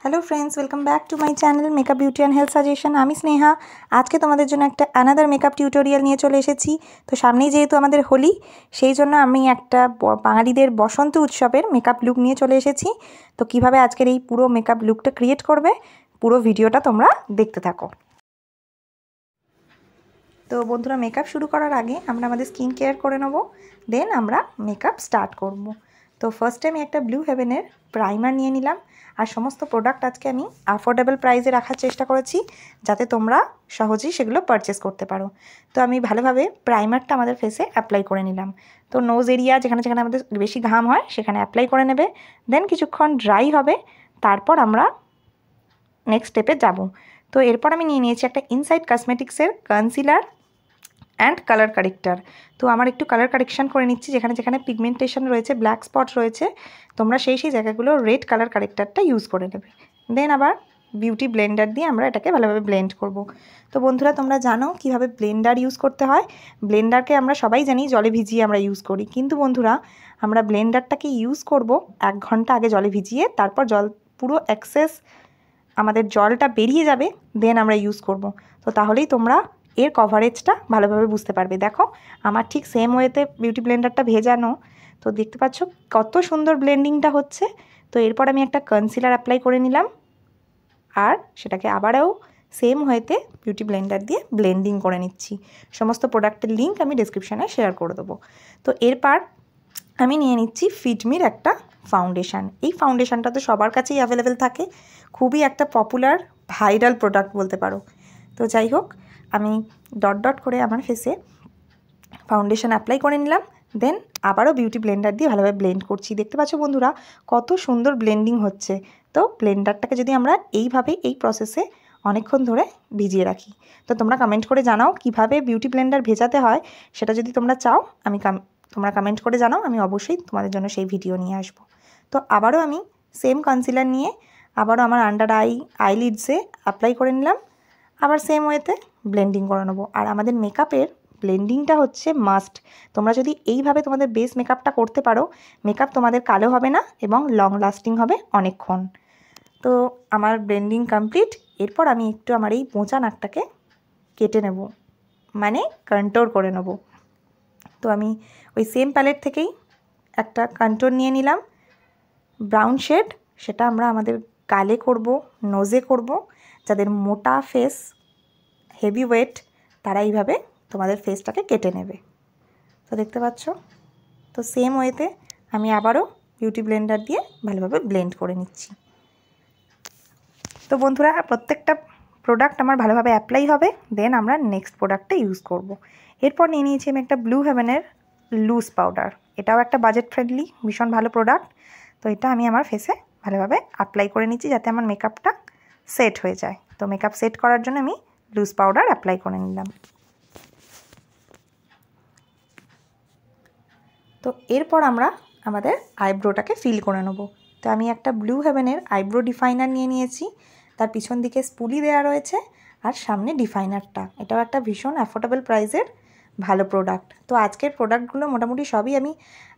Hello friends, welcome back to my channel makeup beauty and health suggestion. আমি স্নেহা। আজকে তোমাদের জন্য একটা অ্যানাদার মেকআপ টিউটোরিয়াল নিয়ে চলে এসেছি। তো সামনেই যেহেতু আমাদের হোলি, সেই জন্য আমি একটা বাঙালিদের বসন্ত উৎসবের মেকআপ লুক নিয়ে চলে এসেছি। তো কিভাবে আজকের এই পুরো মেকআপ লুকটা ক্রিয়েট করবে, পুরো ভিডিওটা তোমরা দেখতে থাকো। তো বন্ধুরা, মেকআপ শুরু করার আগে আমরা আমাদের স্কিন কেয়ার করে নেব, দেন আমরা মেকআপ স্টার্ট করব। তো ফার্স্টে আমি একটা ব্লু হেভেনের প্রাইমার নিয়ে নিলাম। আর সমস্ত প্রোডাক্ট আজকে আমি অ্যাফোর্ডেবল প্রাইসে রাখার চেষ্টা করেছি, যাতে তোমরা সহজেই সেগুলো পারচেস করতে পারো। তো আমি ভালোভাবে প্রাইমারটা আমাদের ফেসে অ্যাপ্লাই করে নিলাম। তো নোজ এরিয়া যেখানে যেখানে আমাদের বেশি ঘাম হয় সেখানে অ্যাপ্লাই করে নেবে। দেন কিছুক্ষণ ড্রাই হবে, তারপর আমরা নেক্সট স্টেপে যাব। তো এরপর আমি নিয়ে নিয়েছি একটা ইনসাইড কসমেটিক্সের কনসিলার অ্যান্ড কালার কারেক্টার। তো আমার একটু কালার কারেকশান করে নিচ্ছি, যেখানে যেখানে পিগমেন্টেশন রয়েছে, ব্ল্যাক স্পট রয়েছে, তোমরা সেই জায়গাগুলো রেড কালার কারেক্টারটা ইউজ করে নেবে। দেন আবার বিউটি ব্লেন্ডার দিয়ে আমরা এটাকে ভালোভাবে ব্লেন্ড করব। তো বন্ধুরা, তোমরা জানো কিভাবে ব্লেন্ডার ইউজ করতে হয়। ব্লেন্ডারকে আমরা সবাই জানি জলে ভিজিয়ে আমরা ইউজ করি, কিন্তু বন্ধুরা আমরা ব্লেন্ডারটাকে ইউজ করব 1 ঘন্টা আগে জলে ভিজিয়ে, তারপর জল পুরো এক্সেস আমাদের জলটা বেরিয়ে যাবে, দেন আমরা ইউজ করব। তো তাহলেই তোমরা এর কভারেজটা ভালোভাবে বুঝতে পারবে। দেখো আমার ঠিক সেম ওয়েতে বিউটি ব্লেন্ডারটা ভেজানো, তো দেখতে পাচ্ছ কত সুন্দর ব্লেন্ডিংটা হচ্ছে। তো এরপর আমি একটা কনসিলার অ্যাপ্লাই করে নিলাম, আর সেটাকে আবারও সেম ওয়েতে বিউটি ব্লেন্ডার দিয়ে ব্লেন্ডিং করে নিচ্ছি। সমস্ত প্রোডাক্টের লিঙ্ক আমি ডেসক্রিপশানে শেয়ার করে দেবো। তো এরপর আমি নিয়ে নিচ্ছি ফিটমির একটা ফাউন্ডেশান। এই ফাউন্ডেশানটা তো সবার কাছেই অ্যাভেলেবেল থাকে, খুবই একটা পপুলার ভাইরাল প্রোডাক্ট বলতে পারো। তো যাই হোক, আমি ডট ডট করে আমার ফেসে ফাউন্ডেশান অ্যাপ্লাই করে নিলাম। দেন আবারও বিউটি ব্লেন্ডার দিয়ে ভালোভাবে ব্লেন্ড করছি। দেখতে পাচ্ছ বন্ধুরা কত সুন্দর ব্লেন্ডিং হচ্ছে। তো ব্লেন্ডারটাকে যদি আমরা এইভাবে এই প্রসেসে অনেকক্ষণ ধরে ভিজিয়ে রাখি, তো তোমরা কমেন্ট করে জানাও কিভাবে বিউটি ব্লেন্ডার ভেজাতে হয়। সেটা যদি তোমরা চাও তোমরা কমেন্ট করে জানাও, আমি অবশ্যই তোমাদের জন্য সেই ভিডিও নিয়ে আসবো। তো আবারও আমি সেম কনসিলার নিয়ে আবারও আমার আন্ডার আইলিডসে অ্যাপ্লাই করে নিলাম, আবার সেম ওয়েতে ব্লেন্ডিং করে নেবো। আর আমাদের মেকআপের ব্লেন্ডিংটা হচ্ছে মাস্ট। তোমরা যদি এইভাবে তোমাদের বেস মেকআপটা করতে পারো, মেকআপ তোমাদের কালো হবে না এবং লং লাস্টিং হবে অনেকক্ষণ। তো আমার ব্লেন্ডিং কমপ্লিট। এরপর আমি একটু আমার এই মোচা নাকটাকে কেটে নেব, মানে কন্ট্রোর করে নেব। তো আমি ওই সেম প্যালেট থেকেই একটা কন্ট্রোর নিয়ে নিলাম ব্রাউন শেড, সেটা আমরা আমাদের গালে করব, নোজে করব। যাদের মোটা ফেস, হেভি ওয়েট, তারা এইভাবে তোমাদের ফেসটাকে কেটে নেবে। তো দেখতে পাচ্ছ, তো সেম ওয়েতে আমি আবারও বিউটি ব্লেন্ডার দিয়ে ভালোভাবে ব্লেন্ড করে নিচ্ছি। তো বন্ধুরা, প্রত্যেকটা প্রোডাক্ট আমার ভালোভাবে অ্যাপ্লাই হবে, দেন আমরা নেক্সট প্রোডাক্টটা ইউজ করব। এরপর নিয়ে নিয়েছি আমি একটা ব্লু হেভেনের লুজ পাউডার। এটাও একটা বাজেট ফ্রেন্ডলি ভীষণ ভালো প্রোডাক্ট। তো এটা আমি আমার ফেসে ভালোভাবে অ্যাপ্লাই করে নিচ্ছি, যাতে আমার মেকআপটা সেট হয়ে যায়। তো মেকআপ সেট করার জন্য আমি লুজ পাউডার অ্যাপ্লাই করে নিলাম। তো এরপর আমরা আমাদের আইব্রোটাকে ফিল করে নেব। তো আমি একটা ব্লু হেভেনের আইব্রো ডিফাইনার নিয়ে নিয়েছি। তার পিছন দিকে স্পুলি দেওয়া রয়েছে, আর সামনে ডিফাইনারটা। এটাও একটা ভীষণ অ্যাফোর্ডেবল প্রাইসের ভালো প্রোডাক্ট। তো আজকের প্রোডাক্টগুলো মোটামুটি সবই আমি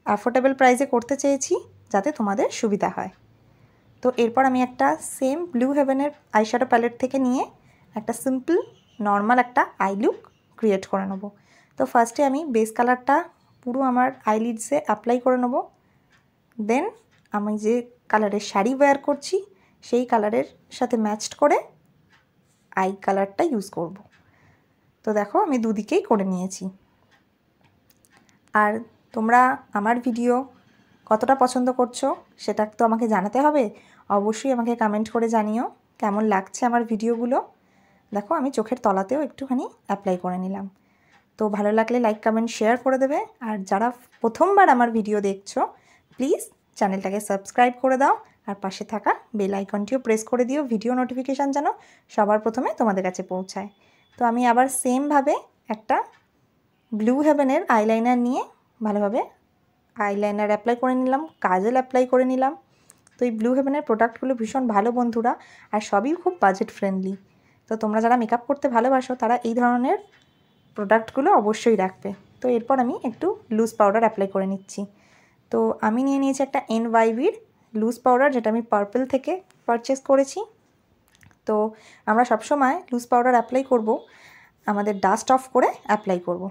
অ্যাফোর্ডেবল প্রাইসে করতে চেয়েছি, যাতে তোমাদের সুবিধা হয়। তো এরপর আমি একটা সেম ব্লু হেভেনের আইশ্যাডো প্যালেট থেকে নিয়ে একটা সিম্পল নর্মাল একটা আই লুক ক্রিয়েট করে নেব। তো ফার্স্টে আমি বেস কালারটা পুরো আমার আইলিডসে অ্যাপ্লাই করে নেব। দেন আমি যে কালারের শাড়ি ওয়্যার করছি সেই কালারের সাথে ম্যাচড করে আই কালারটা ইউজ করব। তো দেখো আমি দুদিকেই করে নিয়েছি। আর তোমরা আমার ভিডিও কতটা পছন্দ করছো সেটা তো আমাকে জানাতে হবে। অবশ্যই আমাকে কমেন্ট করে জানিও কেমন লাগছে আমার ভিডিওগুলো। দেখো আমি চোখের তলাতেও একটুখানি অ্যাপ্লাই করে নিলাম। তো ভালো লাগলে লাইক, কমেন্ট, শেয়ার করে দেবে। আর যারা প্রথমবার আমার ভিডিও দেখছো, প্লিজ চ্যানেলটাকে সাবস্ক্রাইব করে দাও, আর পাশে থাকা বেল আইকনটিও প্রেস করে দিও, ভিডিও নোটিফিকেশান যেন সবার প্রথমে তোমাদের কাছে পৌঁছায়। তো আমি আবার সেমভাবে একটা ব্লু হেভেনের আইলাইনার নিয়ে ভালোভাবে আইলাইনার অ্যাপ্লাই করে নিলাম, কাজল অ্যাপ্লাই করে নিলাম। তো এই ব্লু হেভেনের প্রোডাক্টগুলো ভীষণ ভালো বন্ধুরা, আর সবই খুব বাজেট ফ্রেন্ডলি। তো তোমরা যারা মেকআপ করতে ভালোবাসো তারা এই ধরনের প্রোডাক্টগুলো অবশ্যই রাখবে। তো এরপর আমি একটু লুজ পাউডার অ্যাপ্লাই করে নিচ্ছি। তো আমি নিয়ে নিয়েছি একটা NYBর লুজ পাউডার, যেটা আমি পার্পল থেকে পারচেস করেছি। তো আমরা সবসময় লুজ পাউডার অ্যাপ্লাই করব, আমাদের ডাস্ট অফ করে অ্যাপ্লাই করব।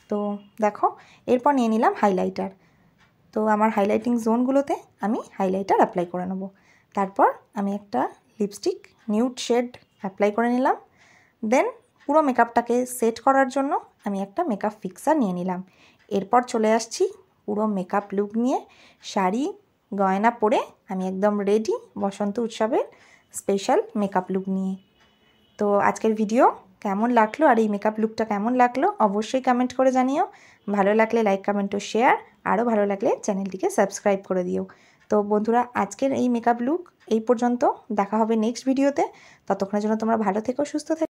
তো দেখো, এরপর নিয়ে নিলাম হাইলাইটার। তো আমার হাইলাইটিং জোনগুলোতে আমি হাইলাইটার অ্যাপ্লাই করে নেব। তারপর আমি একটা লিপস্টিক নিউড শেড অ্যাপ্লাই করে নিলাম। দেন পুরো মেকআপটাকে সেট করার জন্য আমি একটা মেকআপ ফিক্সার নিয়ে নিলাম। এরপর চলে আসছি পুরো মেকআপ লুক নিয়ে, শাড়ি গয়না পরে আমি একদম রেডি বসন্ত উৎসবের স্পেশাল মেকআপ লুক নিয়ে। তো আজকের ভিডিও কেমন লাগলো আর এই মেকআপ লুকটা কেমন লাগলো অবশ্যই কমেন্ট করে জানিও। ভালো লাগলে লাইক, কমেন্ট ও শেয়ার, আরও ভালো লাগলে চ্যানেলটিকে সাবস্ক্রাইব করে দিও। তো বন্ধুরা, আজকের এই মেকআপ লুক এই পর্যন্ত, দেখা হবে নেক্সট ভিডিওতে। ততক্ষণের জন্য তোমরা ভালো থেকো, সুস্থ থেকো।